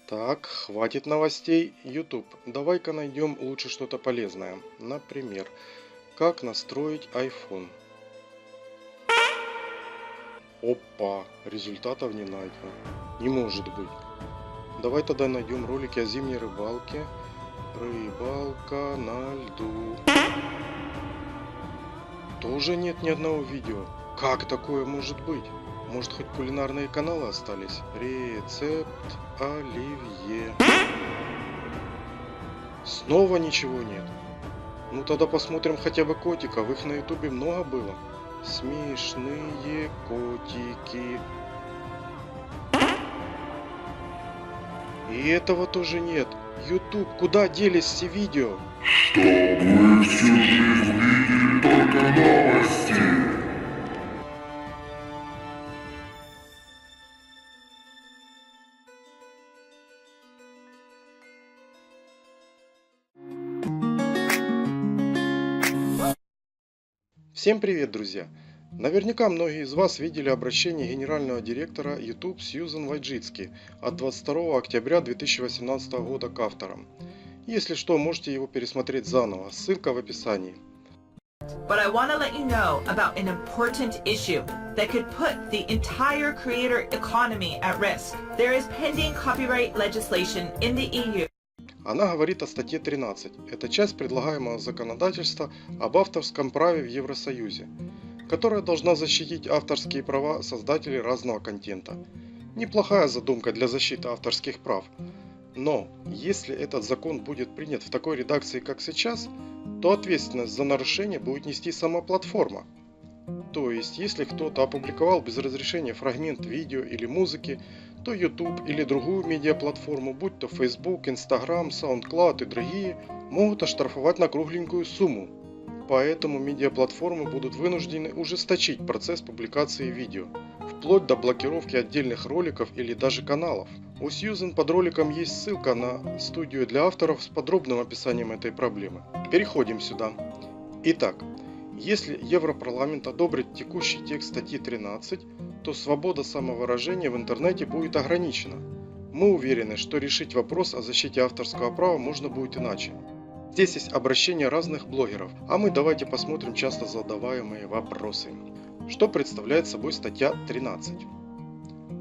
Так, хватит новостей. YouTube. Давай-ка найдем лучше что-то полезное. Например, как настроить iPhone. Опа, результатов не найдено. Не может быть. Давай тогда найдем ролики о зимней рыбалке. Рыбалка на льду. Тоже нет ни одного видео. Как такое может быть? Может, хоть кулинарные каналы остались? Рецепт оливье. Снова ничего нет. Ну тогда посмотрим хотя бы котиков. Их на ютубе много было. Смешные котики. И этого тоже нет. YouTube, куда делись все видео? Чтоб вы всю жизнь видели только новости. Всем привет, друзья! Наверняка многие из вас видели обращение генерального директора YouTube Сьюзан Войджицки от 22 октября 2018 года к авторам. Если что, можете его пересмотреть заново, ссылка в описании. But I want to let you know about an important issue that could put the entire creator economy at risk. There is pending copyright legislation in the EU. Она говорит о статье 13. Это часть предлагаемого законодательства об авторском праве в Евросоюзе, которая должна защитить авторские права создателей разного контента. Неплохая задумка для защиты авторских прав. Но, если этот закон будет принят в такой редакции, как сейчас, то ответственность за нарушение будет нести сама платформа. То есть, если кто-то опубликовал без разрешения фрагмент видео или музыки, то YouTube или другую медиаплатформу, будь то Facebook, Instagram, SoundCloud и другие, могут оштрафовать на кругленькую сумму. Поэтому медиаплатформы будут вынуждены ужесточить процесс публикации видео, вплоть до блокировки отдельных роликов или даже каналов. У Сьюзан под роликом есть ссылка на студию для авторов с подробным описанием этой проблемы. Переходим сюда. Итак, если Европарламент одобрит текущий текст статьи 13, то свобода самовыражения в интернете будет ограничена. Мы уверены, что решить вопрос о защите авторского права можно будет иначе. Здесь есть обращения разных блогеров, а мы давайте посмотрим часто задаваемые вопросы. Что представляет собой статья 13?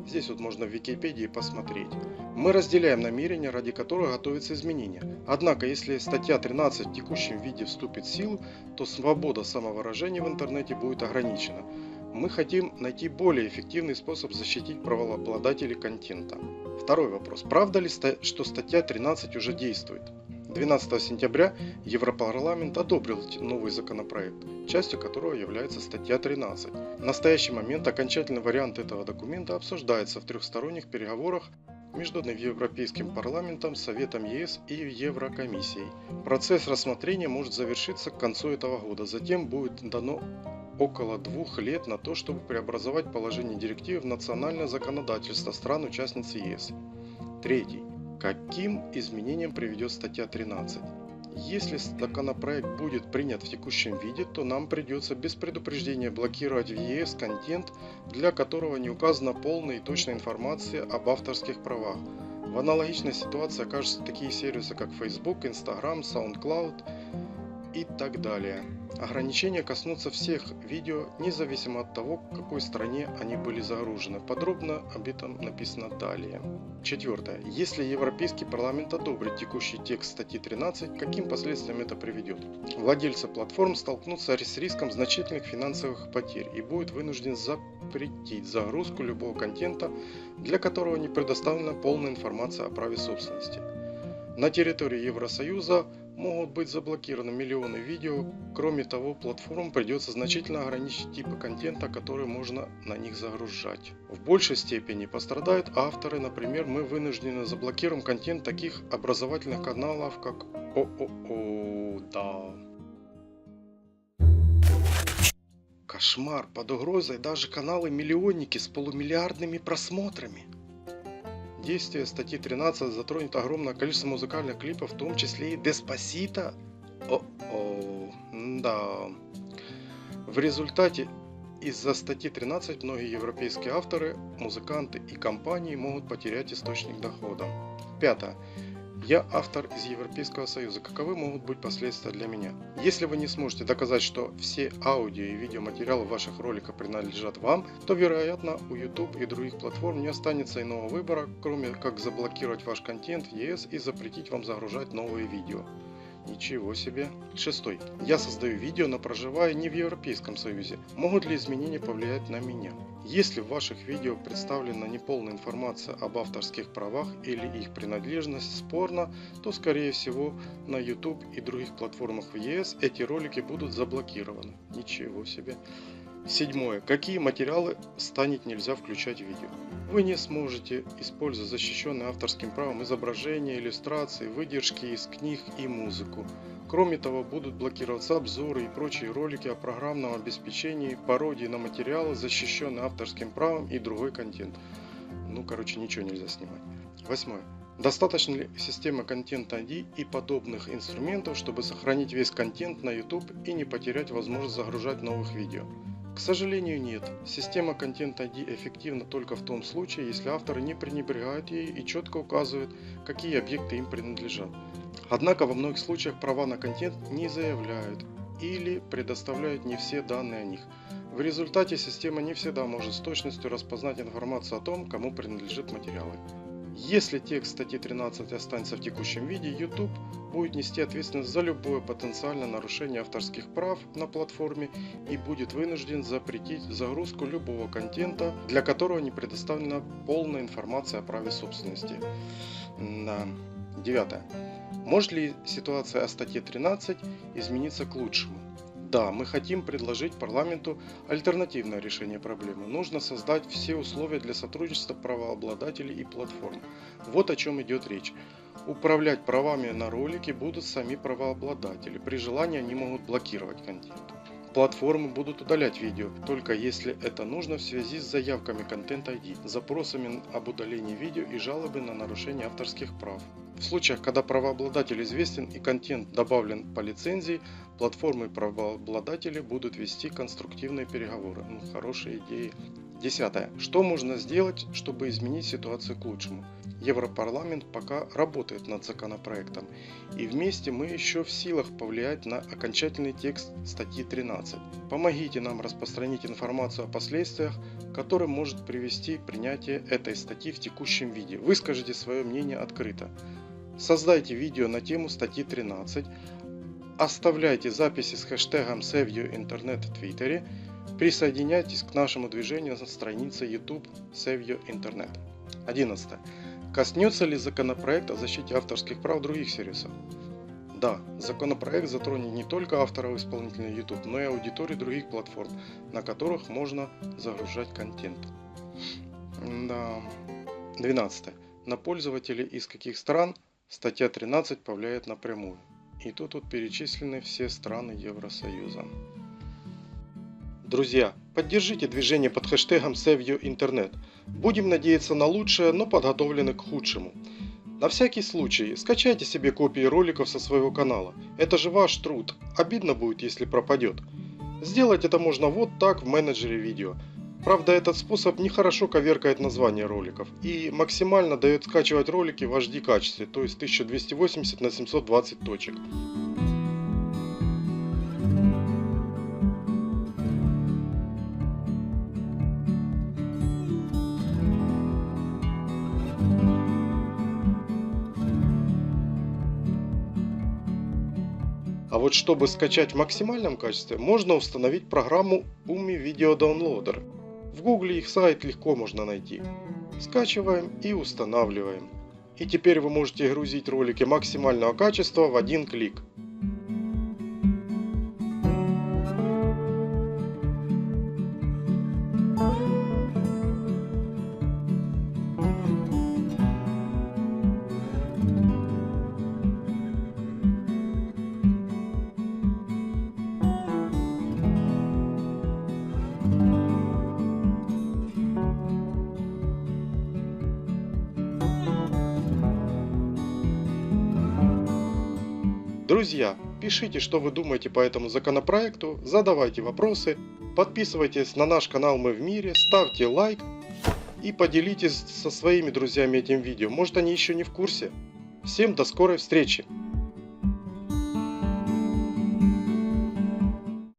Здесь вот можно в Википедии посмотреть. Мы разделяем намерения, ради которых готовятся изменения. Однако, если статья 13 в текущем виде вступит в силу, то свобода самовыражения в интернете будет ограничена. Мы хотим найти более эффективный способ защитить правообладателей контента. Второй вопрос. Правда ли, что статья 13 уже действует? 12 сентября Европарламент одобрил новый законопроект, частью которого является статья 13. В настоящий момент окончательный вариант этого документа обсуждается в трехсторонних переговорах между Европейским парламентом, Советом ЕС и Еврокомиссией. Процесс рассмотрения может завершиться к концу этого года, затем будет дано около 2 лет на то, чтобы преобразовать положение директивы в национальное законодательство стран-участниц ЕС. Третий. Каким изменениям приведет статья 13? Если законопроект будет принят в текущем виде, то нам придется без предупреждения блокировать в ЕС контент, для которого не указана полная и точная информация об авторских правах. В аналогичной ситуации окажутся такие сервисы, как Facebook, Instagram, SoundCloud и так далее. Ограничения коснутся всех видео, независимо от того, в какой стране они были загружены. Подробно об этом написано далее. Четвертое. Если Европейский парламент одобрит текущий текст статьи 13, каким последствиям это приведет? Владельцы платформ столкнутся с риском значительных финансовых потерь и будут вынуждены запретить загрузку любого контента, для которого не предоставлена полная информация о праве собственности. На территории Евросоюза могут быть заблокированы миллионы видео. Кроме того, платформам придется значительно ограничить типы контента, которые можно на них загружать. В большей степени пострадают авторы. Например, мы вынуждены заблокируем контент таких образовательных каналов, как да. Кошмар, под угрозой даже каналы-миллионники с полумиллиардными просмотрами. Действие статьи 13 затронет огромное количество музыкальных клипов, в том числе и Деспасито. Да. В результате Из-за статьи 13 многие европейские авторы, музыканты и компании могут потерять источник дохода. Пятое. Я автор из Европейского Союза. Каковы могут быть последствия для меня? Если вы не сможете доказать, что все аудио и видеоматериалы ваших роликов принадлежат вам, то, вероятно, у YouTube и других платформ не останется иного выбора, кроме как заблокировать ваш контент в ЕС и запретить вам загружать новые видео. Ничего себе. Шестой. Я создаю видео, но проживаю не в Европейском Союзе. Могут ли изменения повлиять на меня? Если в ваших видео представлена неполная информация об авторских правах или их принадлежность спорна, то скорее всего на YouTube и других платформах в ЕС эти ролики будут заблокированы. Ничего себе. Седьмое. Какие материалы станет нельзя включать в видео? Вы не сможете использовать защищенные авторским правом изображения, иллюстрации, выдержки из книг и музыку. Кроме того, будут блокироваться обзоры и прочие ролики о программном обеспечении, пародии на материалы, защищенные авторским правом и другой контент. Ничего нельзя снимать. Восьмое. Достаточно ли системы Content ID и подобных инструментов, чтобы сохранить весь контент на YouTube и не потерять возможность загружать новых видео? К сожалению, нет. Система Content ID эффективна только в том случае, если авторы не пренебрегают ею и четко указывают, какие объекты им принадлежат. Однако во многих случаях права на контент не заявляют или предоставляют не все данные о них. В результате система не всегда может с точностью распознать информацию о том, кому принадлежат материалы. Если текст статьи 13 останется в текущем виде, YouTube будет нести ответственность за любое потенциальное нарушение авторских прав на платформе и будет вынужден запретить загрузку любого контента, для которого не предоставлена полная информация о праве собственности. Девятое. Может ли ситуация о статье 13 измениться к лучшему? Да, мы хотим предложить парламенту альтернативное решение проблемы. Нужно создать все условия для сотрудничества правообладателей и платформ. Вот о чем идет речь. Управлять правами на ролики будут сами правообладатели. При желании они могут блокировать контент. Платформы будут удалять видео, только если это нужно в связи с заявками Content ID, запросами об удалении видео и жалобы на нарушение авторских прав. В случаях, когда правообладатель известен и контент добавлен по лицензии, платформы и правообладатели будут вести конструктивные переговоры. Хорошая идея. Десятое. Что можно сделать, чтобы изменить ситуацию к лучшему? Европарламент пока работает над законопроектом, и вместе мы еще в силах повлиять на окончательный текст статьи 13. Помогите нам распространить информацию о последствиях, которым может привести принятие этой статьи в текущем виде. Выскажите свое мнение открыто. Создайте видео на тему статьи 13, оставляйте записи с хэштегом SaveYouInternet в Твиттере, присоединяйтесь к нашему движению на странице YouTube SaveYouInternet. 11. Коснется ли законопроект о защите авторских прав других сервисов? Да, законопроект затронет не только авторов исполнителей YouTube, но и аудиторию других платформ, на которых можно загружать контент. 12. На пользователей из каких стран статья 13 повлияет напрямую. И тут перечислены все страны Евросоюза. Друзья, поддержите движение под хэштегом SaveYouInternet. Будем надеяться на лучшее, но подготовлены к худшему. На всякий случай, скачайте себе копии роликов со своего канала. Это же ваш труд. Обидно будет, если пропадет. Сделать это можно вот так в менеджере видео. Правда, этот способ нехорошо коверкает название роликов и максимально дает скачивать ролики в HD качестве, то есть 1280 на 720 точек. А вот чтобы скачать в максимальном качестве, можно установить программу UMI Video Downloader. В Гугле их сайт легко можно найти. Скачиваем и устанавливаем. И теперь вы можете грузить ролики максимального качества в один клик. Друзья, пишите, что вы думаете по этому законопроекту, задавайте вопросы. Подписывайтесь на наш канал Мы в Мире, ставьте лайк и поделитесь со своими друзьями этим видео. Может, они еще не в курсе. Всем до скорой встречи!